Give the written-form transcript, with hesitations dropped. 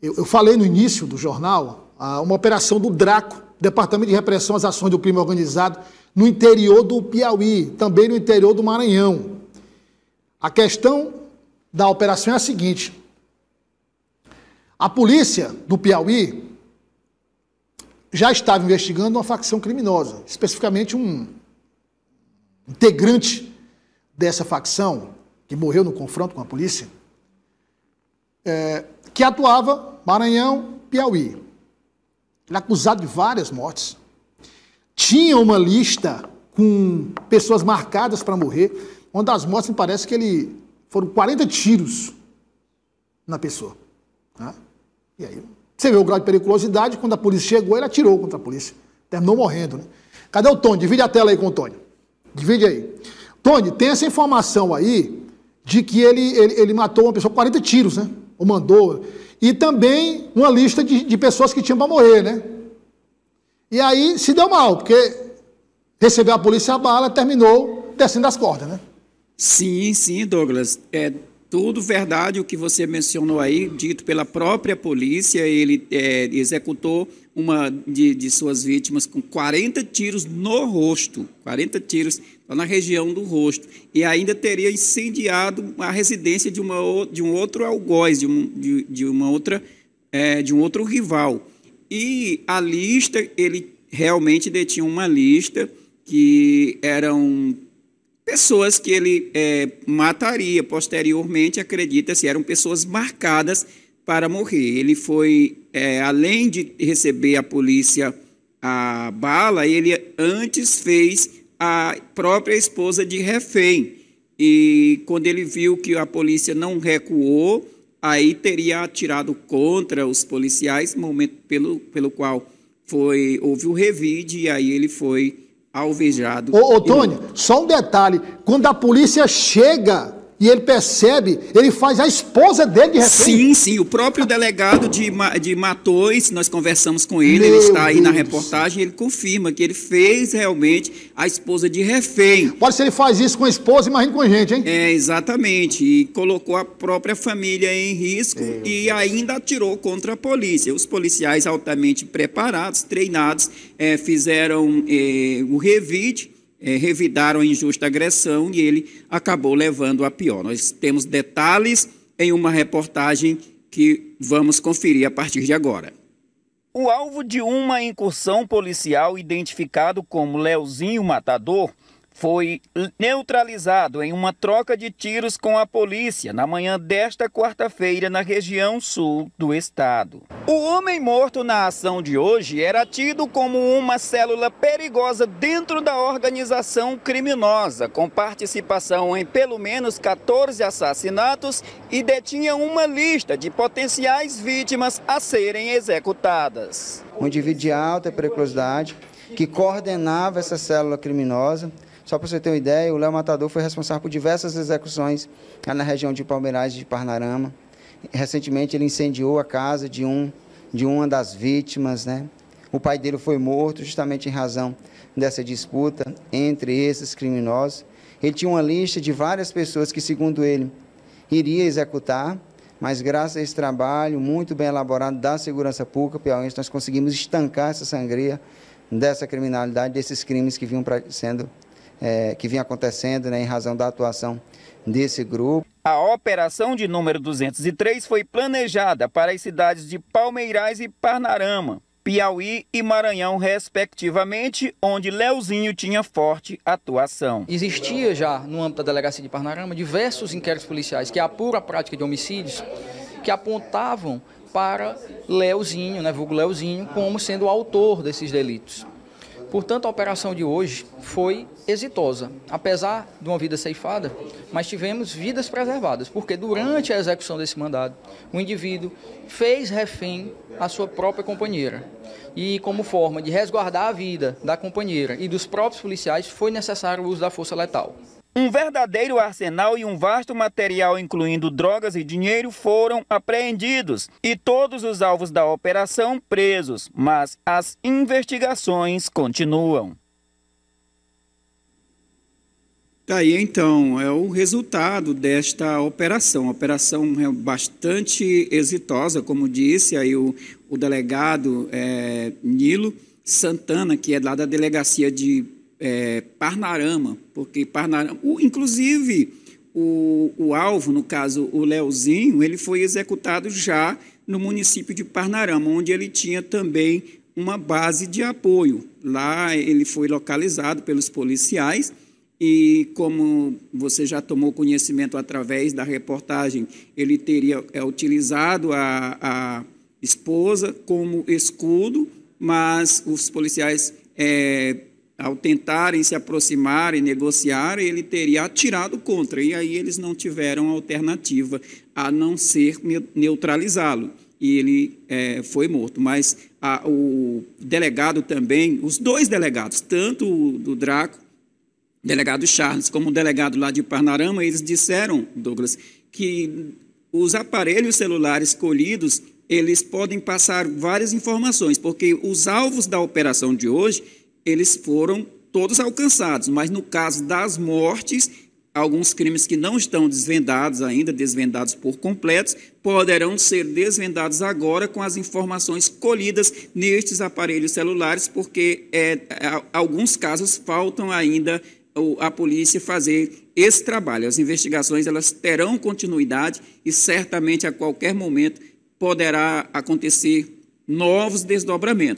eu falei no início do jornal, uma operação do DRACO, Departamento de Repressão às Ações do Crime Organizado, no interior do Piauí, também no interior do Maranhão. A questão da operação é a seguinte: a polícia do Piauí já estava investigando uma facção criminosa, especificamente um integrante dessa facção, que morreu no confronto com a polícia, que atuava Maranhão, Piauí. Ele é acusado de várias mortes. Tinha uma lista com pessoas marcadas para morrer. Uma das mortes, me parece que foram 40 tiros na pessoa. Né? E aí, você vê o grau de periculosidade. Quando a polícia chegou, ele atirou contra a polícia. Terminou morrendo. Né? Cadê o Tony? Divide a tela aí com o Tony. Divide aí. Tony, tem essa informação aí de que ele matou uma pessoa com 40 tiros, né? Ou mandou. E também uma lista de pessoas que tinham para morrer, né? E aí se deu mal, porque recebeu a polícia a bala, terminou descendo as cordas, né? Sim, sim, Douglas. É tudo verdade o que você mencionou aí, dito pela própria polícia. Ele executou uma de suas vítimas com 40 tiros no rosto, 40 tiros na região do rosto, e ainda teria incendiado a residência de um outro algoz, de um outro rival. E a lista, ele realmente detinha uma lista que eram pessoas que ele mataria posteriormente, acredita-se, eram pessoas marcadas para morrer. Ele foi, além de receber a polícia a bala, ele antes fez a própria esposa de refém. E quando ele viu que a polícia não recuou, aí teria atirado contra os policiais, momento pelo qual houve o revide, e aí ele foi alvejado. Ô Tony, só um detalhe: quando a polícia chega e ele percebe, ele faz a esposa dele de refém. Sim, sim, o próprio delegado de Matões, nós conversamos com ele, ele está aí na reportagem, ele confirma que ele fez realmente a esposa de refém. Pode ser, ele faz isso com a esposa, imagina com a gente, hein? Exatamente, e colocou a própria família em risco e ainda atirou contra a polícia. Os policiais altamente preparados, treinados, fizeram o revide, revidaram a injusta agressão e ele acabou levando a pior. Nós temos detalhes em uma reportagem que vamos conferir a partir de agora. O alvo de uma incursão policial identificado como Leozinho Matador foi neutralizado em uma troca de tiros com a polícia na manhã desta quarta-feira na região sul do estado. O homem morto na ação de hoje era tido como uma célula perigosa dentro da organização criminosa, com participação em pelo menos 14 assassinatos e detinha uma lista de potenciais vítimas a serem executadas. Um indivíduo de alta periculosidade que coordenava essa célula criminosa. Só para você ter uma ideia, o Léo Matador foi responsável por diversas execuções na região de Palmeirais e de Parnarama. Recentemente ele incendiou a casa de uma das vítimas, né? O pai dele foi morto justamente em razão dessa disputa entre esses criminosos. Ele tinha uma lista de várias pessoas que, segundo ele, iria executar, mas graças a esse trabalho muito bem elaborado da segurança pública piauiense, nós conseguimos estancar essa sangria dessa criminalidade, desses crimes que vinham acontecendo, né, em razão da atuação desse grupo. A operação de número 203 foi planejada para as cidades de Palmeirais e Parnarama, Piauí e Maranhão, respectivamente, onde Leozinho tinha forte atuação. Existia já, no âmbito da delegacia de Parnarama, diversos inquéritos policiais que apuram a prática de homicídios que apontavam para Leozinho, né, vulgo Leozinho, como sendo o autor desses delitos. Portanto, a operação de hoje foi exitosa, apesar de uma vida ceifada, mas tivemos vidas preservadas, porque durante a execução desse mandado, o indivíduo fez refém a sua própria companheira. E como forma de resguardar a vida da companheira e dos próprios policiais, foi necessário o uso da força letal. Um verdadeiro arsenal e um vasto material, incluindo drogas e dinheiro, foram apreendidos e todos os alvos da operação presos, mas as investigações continuam. Tá aí, então, é o resultado desta operação. Uma operação bastante exitosa, como disse aí o delegado Nilo Santana, que é lá da delegacia de Parnarama, porque Parnarama, inclusive o alvo, no caso o Leozinho, ele foi executado já no município de Parnarama, onde ele tinha também uma base de apoio. Lá ele foi localizado pelos policiais e, como você já tomou conhecimento através da reportagem, ele teria utilizado a esposa como escudo, mas os policiais, ao tentarem se aproximar e negociar, ele teria atirado contra, e aí eles não tiveram alternativa a não ser neutralizá-lo, e ele foi morto. Mas o delegado também, os dois delegados, tanto o do Draco, delegado Charles, como o delegado lá de Parnarama, eles disseram, Douglas, que os aparelhos celulares colhidos, eles podem passar várias informações, porque os alvos da operação de hoje, eles foram todos alcançados, mas no caso das mortes, alguns crimes que não estão desvendados ainda, desvendados por completos, poderão ser desvendados agora com as informações colhidas nestes aparelhos celulares, porque alguns casos faltam ainda a polícia fazer esse trabalho. As investigações, elas terão continuidade e certamente a qualquer momento poderá acontecer novos desdobramentos.